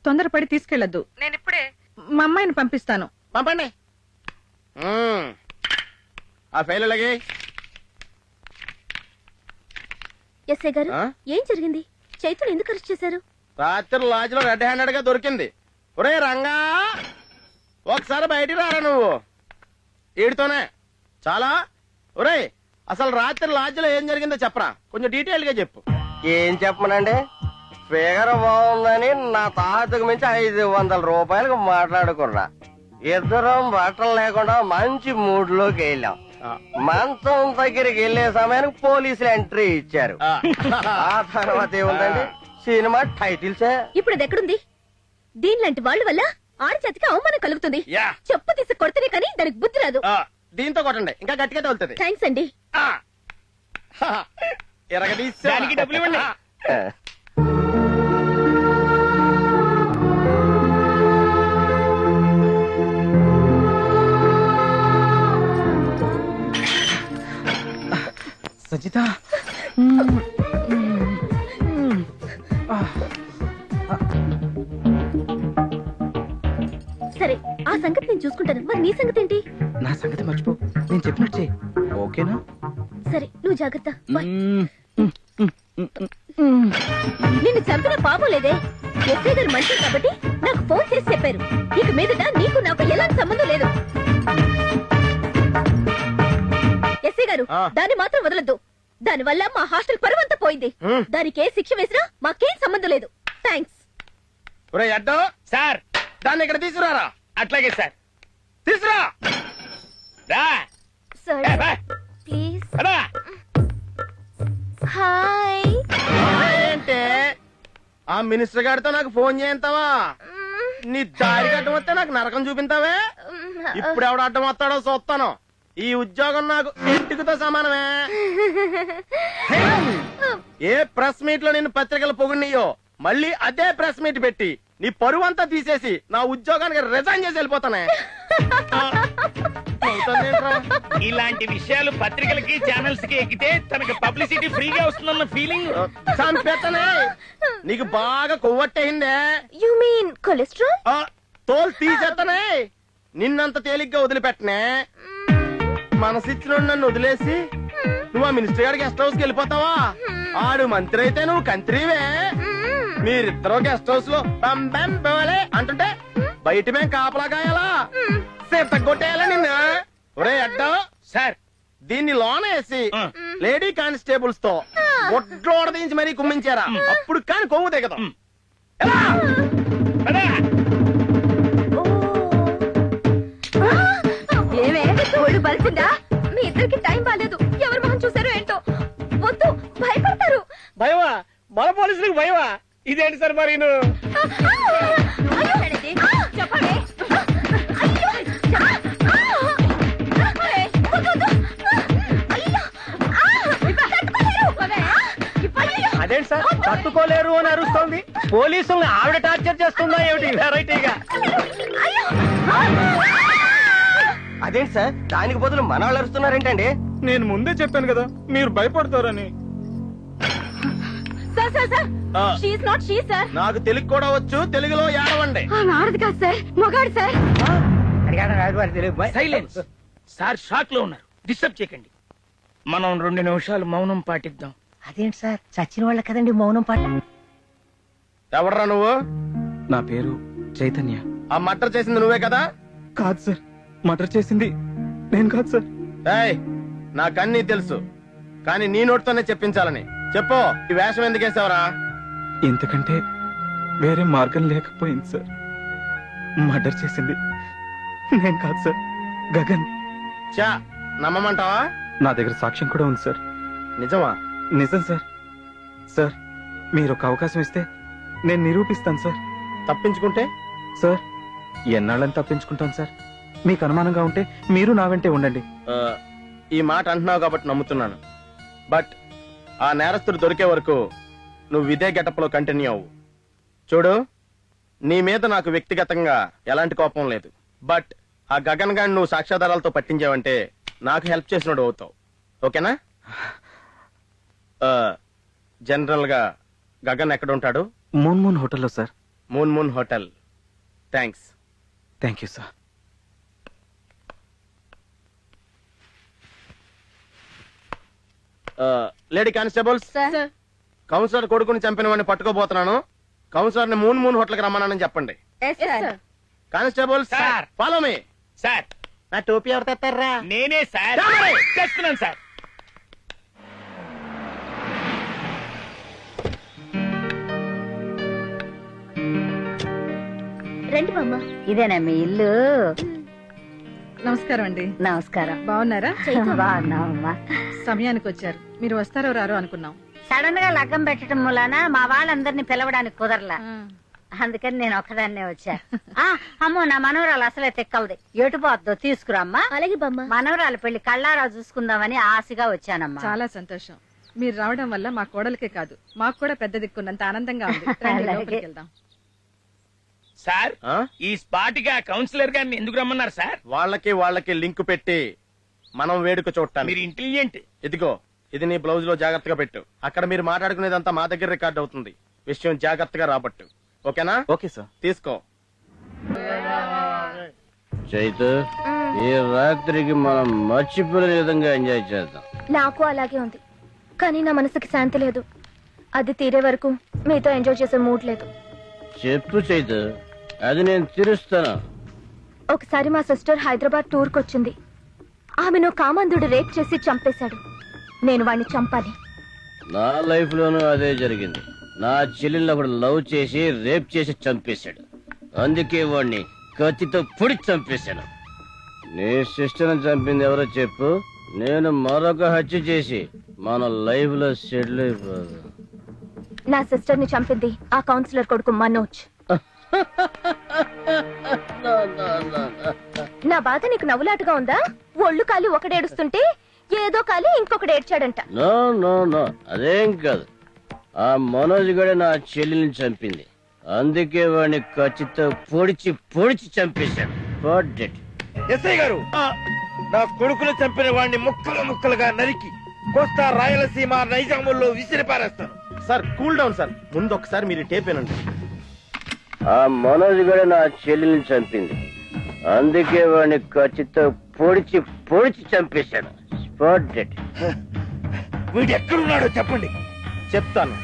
తొందరపడి తీసుకెళ్లొద్దు. నేను ఇప్పుడే మా అమ్మాయిని పంపిస్తాను. పంపండి. ఆ ఫైల్ అలాగే. ఎస్ఐ గారు, ఏం జరిగింది? చైతులు ఎందుకు అరెస్ట్ చేశారు? రాత్రి లాడ్జ్ లో రెడ్ హ్యాండెడ్ గా దొరికింది. ఒరే రంగా, ఒకసారి బయటికి రారా నువ్వు. వీడితోనే చాలా. ఒరే, అసలు రాత్రి లాడ్జ్ లో ఏం జరిగిందో చెప్పరా, కొంచెం డీటెయిల్ గా చెప్పు. ఏం చెప్పమనండి, ఫిగర్ బాగుందని నా తాతకు మించి 500 రూపాయలకు మాట్లాడుకున్నా. ఇద్దరం బట్టలు లేకుండా మంచి మూడ్ లోకి వెళ్ళాం. మంచం దగ్గరికి వెళ్లే సమయానికి పోలీసులు ఎంట్రీ ఇచ్చారు. ఆ తర్వాత ఏముందండి, సినిమా టైటిల్సే. ఇప్పుడు అది ఎక్కడుంది? దీనిలాంటి వాళ్ళ వల్ల ఆడజాతికి అవమానం కలుగుతుంది. చెప్పు తీసి కొడితేనే కానీ దానికి బుద్ధి రాదు. దీంతో కొట్టండి, ఇంకా గట్టిగా తగులుతుంది. థ్యాంక్స్ అండి. ఎరగదీసి డబ్బులు ఇవ్వండి. సజిత, సరే, ఆ సంగతి నేను చూసుకుంటాను. మరి నీ సంగతి ఏంటి? నా సంగతి మర్చిపో, నేను చెప్పినట్టు చెయ్యి. ఓకేనా? సరే, నువ్వు జాగ్రత్త. నిన్ను చంపిన పాపం లేదే. ఎస్ఐ గారు మంచి కాబట్టి నాకు ఫోన్ చేసి చెప్పారు. ఇక మీదట నీకు నాకు ఎలాంటి సంబంధం లేదు. ఎస్ఐ గారు, దాన్ని మాత్రం వదలొద్దు. దాని వల్ల మా హాస్టల్ పరువంతా పోయింది. దానికి ఏ శిక్ష వేసినా మాకేం సంబంధం లేదు. థ్యాంక్స్. సార్, దాన్ని ఇక్కడ తీసుకురారా. అట్లాగే సార్. తీసురా. ప్లీజ్. హాయ్. ఏంటే ఆ మినిస్టర్ గారితో నాకు ఫోన్ చేయంతావా? నీ దారి అడ్డం వస్తే నాకు నరకం చూపింతావే. ఇప్పుడు ఎవడు అడ్డం వస్తాడో చూస్తాను. ఈ ఉద్యోగం నాకు ఇంటికితో సమానమే. ఏ ప్రెస్ మీట్ లో నిన్ను పత్రికలు పొగిడినయో మళ్ళీ అదే ప్రెస్ మీట్ పెట్టి నీ పరువంతా తీసేసి నా ఉద్యోగానికి రిజైన్ చేసి వెళ్ళిపోతానే. ఇలాంటి విషయాలు పత్రికలకి ఛానల్స్ కి ఎక్కితే తనకి పబ్లిసిటీ ఫ్రీగా వస్తుందన్న ఫీలింగ్. చంపేతనే. నీకు బాగా కొవ్వొట్టయిందే. You mean cholesterol? తోలు తీసేతనే. నిన్నంత తేలిగ్గా వదిలిపెట్టనే. మనసిచ్చిన నన్ను వదిలేసి నువ్వు ఆ మినిస్టర్ గారి గెస్ట్ హౌస్ కి వెళ్ళిపోతావా? ఆడు మంత్రి అయితే నువ్వు కంత్రివే. మీరిద్దరూ గెస్ట్ హౌస్ లో బంబం బోలే అంటుంటే బయట మేము కాపలాగాయాలా కొట్టేయాలా నిన్ను? ఒరే అడ్డా సార్, దీన్ని లోన వేసి లేడీ కానిస్టేబుల్స్ తో ఒడ్లోడ దించి మరీ కుమ్మించారా? అప్పుడు కాని కొవ్వు దిగదు. ఏమే ఒళ్ళు బలిసిందా? మీ ఇద్దరికి టైం బాలేదు. ఎవరు మొహం చూసారో ఏంటో. వద్దు, భయపడతారు. భయమా? మన పోలీసులకు భయమా? ఇదేంటి సార్ మరి? చెప్పండి. అదేంటి సార్, తట్టుకోలేరు అని అరుస్తోంది. పోలీసుల్ని ఆవిడ టార్చర్ చేస్తుందా ఏమిటి వెరైటీగా? అదేంటి సార్, దానికి బదులు మన వాళ్ళు అరుస్తున్నారేంటండి? నేను ముందే చెప్పాను కదా మీరు భయపడతారని. నాకు తెలుగు కూడా వచ్చు. తెలుగులో ఏడవండి. ఆడది కాదు సార్, మొగాడు సార్. సైలెన్స్. సార్ షాక్ లో ఉన్నారు, డిస్టర్బ్ చేయకండి. మనం 2 నిమిషాలు మౌనం పాటిద్దాం. అదేంటి సార్, చచ్చిన వాళ్ళ కదండి మౌనం పాట. ఎవడ్రా నువ్వు? నా పేరు చైతన్య. ఆ మర్డర్ చేసింది నువ్వే కదా? కాదు సార్, మర్డర్ చేసింది నేను కాదు సార్. నాకన్నీ తెలుసు, కానీ నీ నోటితోనే చెప్పించాలని. చెప్పు, ఈ వేషం ఎందుకు వేసావరా? ఇంతకంటే వేరే మార్గం లేకపోయింది సార్. మర్డర్ చేసింది నేను కాదు సార్, గగన్. చా, నమ్మమంటావా? నా దగ్గర సాక్ష్యం కూడా ఉంది సార్. నిజమా? నిజం సార్. సార్, మీరు ఒక అవకాశం ఇస్తే నేను నిరూపిస్తాను సార్. తప్పించుకుంటే? సార్, ఎన్నాళ్ళని తప్పించుకుంటాను సార్. మీకు అనుమానంగా ఉంటే మీరు నా వెంటే ఉండండి. ఈ మాట అంటున్నావు కాబట్టి నమ్ముతున్నాను. బట్ ఆ నేరస్తుడు దొరికే వరకు నువ్వు ఇదే గెటప్ లో కంటిన్యూ అవ్వు. చూడు, నీ మీద నాకు వ్యక్తిగతంగా ఎలాంటి కోపం లేదు. బట్ ఆ గగన్ గాని నువ్వు సాక్ష్యాధారాలతో పట్టించావంటే నాకు హెల్ప్ చేసినోడు అవుతావు. ఓకేనా? జనరల్ గా గగన్ ఎక్కడ ఉంటాడు? మూన్ మూన్ హోటల్లో sir. Moon moon hotel. Thanks. Thank you sir. Lady constables, councillor కొడుకుని చంపిన వాడిని పట్టుకోబోతున్నాను. కౌన్సిలర్ ని మూన్ మూన్ హోటల్ కి రమ్మనని చెప్పండి. Constables, sir. Follow me. Sir నా టోపీ ఎవరు తెస్తారా? నేనే సార్ చేస్తున్నాను సార్. రండి మామ. ఇదేనా మీ ఇల్లు? నమస్కారం అండి. నమస్కారం. బాగున్నారా? బాగున్నావమ్మా. సమయానికి వచ్చారు. మీరు వస్తారో రారో అనుకున్నాం. సడన్ గా లగ్గం పెట్టడం మూలాన మా వాళ్ళందరినీ పిలవడానికి కుదరలా. అందుకని నేను ఒక్కదాన్నే వచ్చా. అమ్మో, నా మనవరాలు అసలే తెక్కలది. ఎటు పోద్దో తీసుకురామ్మా. అలాగే బామ్మ. మనవరాలు పెళ్లి కళ్ళారా చూసుకుందామని ఆశగా వచ్చానమ్మా. చాలా సంతోషం. మీరు రావడం వల్ల మా కోడలకే కాదు మాకు కూడా పెద్ద దిక్కున్నంత ఆనందంగా ఉంది. రండి, అలాగే. లోపలికి వెళ్దాం. సార్ ఈ స్పాట్ గా కౌన్సిలర్ గారిని ఎందుకు రమ్మన్నారు సార్? వాళ్ళకి లింక్ పెట్టి మనం వేడుక చూడటానికి. మీరు ఇంటెలిజెంట్. ఇదిగో, ఇది నీ బ్లౌజ్ లో జాగ్రత్తగా పెట్టు. అక్కడ మీరు మాట్లాడుకునేదంతా మా దగ్గర రికార్డ్ అవుతుంది. విషయం జాగ్రత్తగా రాబట్టు. ఓకేనా? Okay sir. తీసుకో. చైతు, ఈ రాత్రికి మనం మర్చిపోలేని విధంగా ఎంజాయ్ చేద్దాం. నాకు అలాగే ఉంది, కానీ నా మనసుకి శాంతి లేదు. అది తీరే వరకు మీతో ఎంజాయ్ చేసే మూడ్ లేదు. చెప్పు చైతు, అది నేను తీరుస్తాను. ఒకసారి మా సిస్టర్ హైదరాబాద్ టూర్కి వచ్చింది. ఆమెను కామందుడు రేప్ చేసి చంపేశాడు. నేను వాణ్ణి చంపాలి. నా లైఫ్ లోనూ అదే జరిగింది. నా చెల్లెల్ని ఒకడు లవ్ చేసి రేప్ చేసి చంపేశాడు. అందుకే వాడిని కత్తితో పొడి చంపేశాను. నీ సిస్టర్ని చంపింది ఎవరో చెప్పు. నేను మరొక హత్య చేసి మన లైఫ్ లో సెటిల్ అయిపోదు. నా సిస్టర్ ని చంపింది ఆ కౌన్సిలర్ కొడుకు మనోజ్. నా బాధ నీకు నవ్వులాటగా ఉందా? ఒళ్ళు కాలి ఒకడేడుస్తుంటే ఏదో కాలి ఇంకొకడు ఏడ్చాడంట. నో నో నో, అదేం కాదు. ఆ మనోజ్ గడే నా చెల్లెల్ని చంపింది. అందుకే వాడిని కత్తితో పొడిచి పొడిచి చంపేశాను. ఎస్ఐ గారు, నా కొడుకును చంపిన వాడిని ముక్కలు ముక్కలుగా నరికి కోస్తా రాయలసీమ నైజాముల్లో విసిరి పారేస్తాను. Sir, cool down sir. ముందు ఒకసారి మీరు టేప్ ఏనండి. ఆ మనోజ్ గడే నా చెల్లెల్ని చంపింది. అందుకే వాడిని కత్తితో పొడిచి పొడిచి చంపేశాను. Spot dead. వీడు ఎక్కడున్నాడో చెప్పండి. చెప్తాను.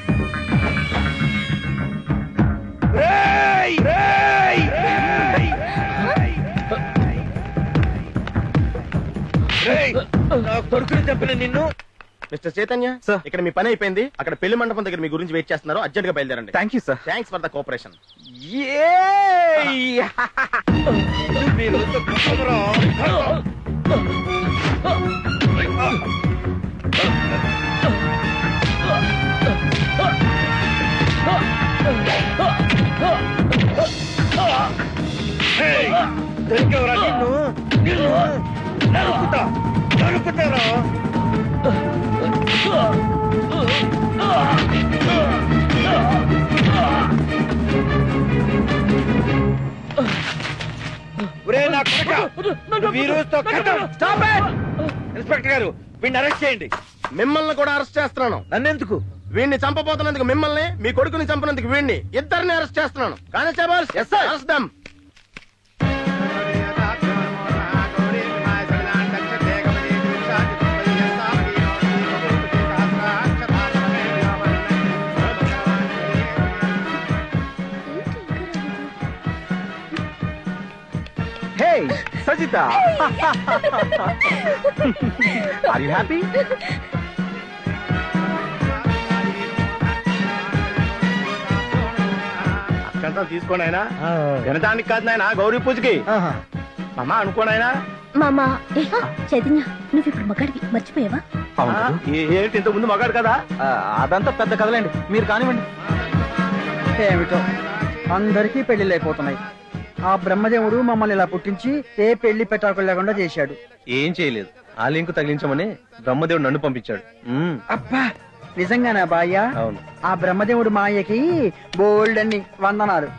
రేయ్! రేయ్! రేయ్! రేయ్! నా కొడుకుని చంపిన నిన్ను. Mister Chaitanya, sir. ఇక్కడ మీ పని అయిపోయింది. అక్కడ పెళ్లి మండపం దగ్గర మీ గురించి వెయిట్ చేస్తున్నారు. అర్జెంట్ గా బయలుదేరండి. Thank you sir. Thanks for the cooperation. మీరు కుక్కరా? రేయ్! దొరికేవరా నిన్ను? నిన్ను నరుకుతారా? ఒరే నా కొడుకా, వీరుతో కథం. Stop it! ఇన్స్పెక్టర్ గారు, వీడిని అరెస్ట్ చేయండి. మిమ్మల్ని కూడా అరెస్ట్ చేస్తున్నాను. నన్నెందుకు? వీడిని చంపబోతున్నందుకు మిమ్మల్ని, మీ కొడుకుని చంపినందుకు వీడిని, ఇద్దరిని అరెస్ట్ చేస్తున్నాను. Constables, Yes, sir. Arrest them. Hey Sajitha, are you happy? అక్షంతం తీసుకోండి ఆయన. వినటానికి కాదు నాయన, గౌరీ పూజకి. అమ్మా అనుకోండి ఆయన. మామా, చైతన్య, నువ్వు ఇప్పుడు మగాడివి మర్చిపోయావా? ఏంటి ఇంతకు ముందు మగాడు కదా? అదంతా పెద్ద కథలేండి, మీరు కానివ్వండి. ఏమిటో అందరికీ పెళ్లిళ్ళు అయిపోతున్నాయి. ఆ బ్రహ్మదేవుడు మమ్మల్ని ఇలా పుట్టించి ఏ పెళ్లి పెటాకులు లేకుండా చేశాడు. ఏం చేయలేదు, ఆ లింకు తగిలించమని బ్రహ్మదేవుడు నన్ను పంపించాడు. అబ్బా, నిజంగానా బాయ్య? అవును. ఆ బ్రహ్మదేవుడు మాయకి బోల్డ్ అన్ని వందనాలు.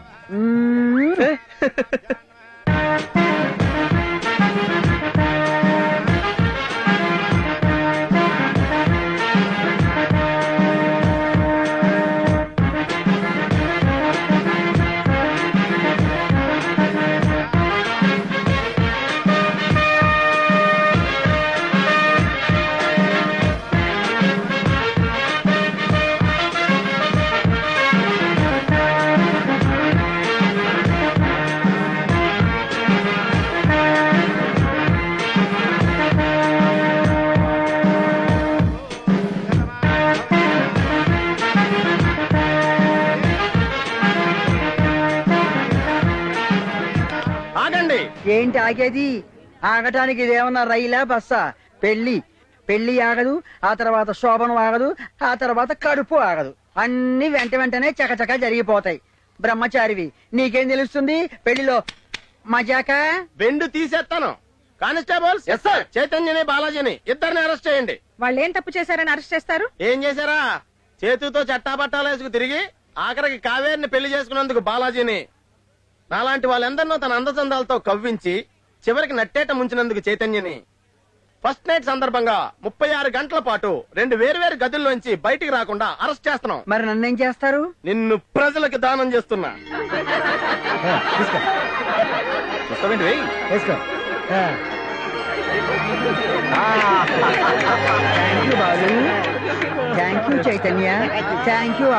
ఏంటి ఆగేది? ఆగటానికి ఇదేమన్నా రైలా బస్సా? పెళ్లి ఆగదు, ఆ తర్వాత శోభనం ఆగదు, ఆ తర్వాత కడుపు ఆగదు. అన్ని వెంటనే చకచక జరిగిపోతాయి. బ్రహ్మచారివి, నీకేం తెలుస్తుంది పెళ్లిలో మజాక? బెండు తీసేస్తాను. కానిస్టేబుల్స్ చైతన్యని బాలాజీని ఇద్దరిని అరెస్ట్ చేయండి. వాళ్ళు ఏం తప్పు చేశారని అరెస్ట్ చేస్తారు? ఏం చేశారా? చేతితో చట్టాపట్టాలు వేసుకు తిరిగి ఆఖరికి కావేరిని పెళ్లి చేసుకున్నందుకు బాలాజీని, నాలాంటి వాళ్ళందరినో తన అందచందాలతో కవ్వించి చివరికి నట్టేట ముంచినందుకు చైతన్యని, ఫస్ట్ నైట్ సందర్భంగా 36 గంటల పాటు 2 వేర్వేరు గదుల్లోంచి బయటికి రాకుండా అరెస్ట్ చేస్తున్నాం. మరి నన్నేం చేస్తారు? నిన్ను ప్రజలకు దానం చేస్తున్నా. Thank you Balu, thank you Chaitanya, thank you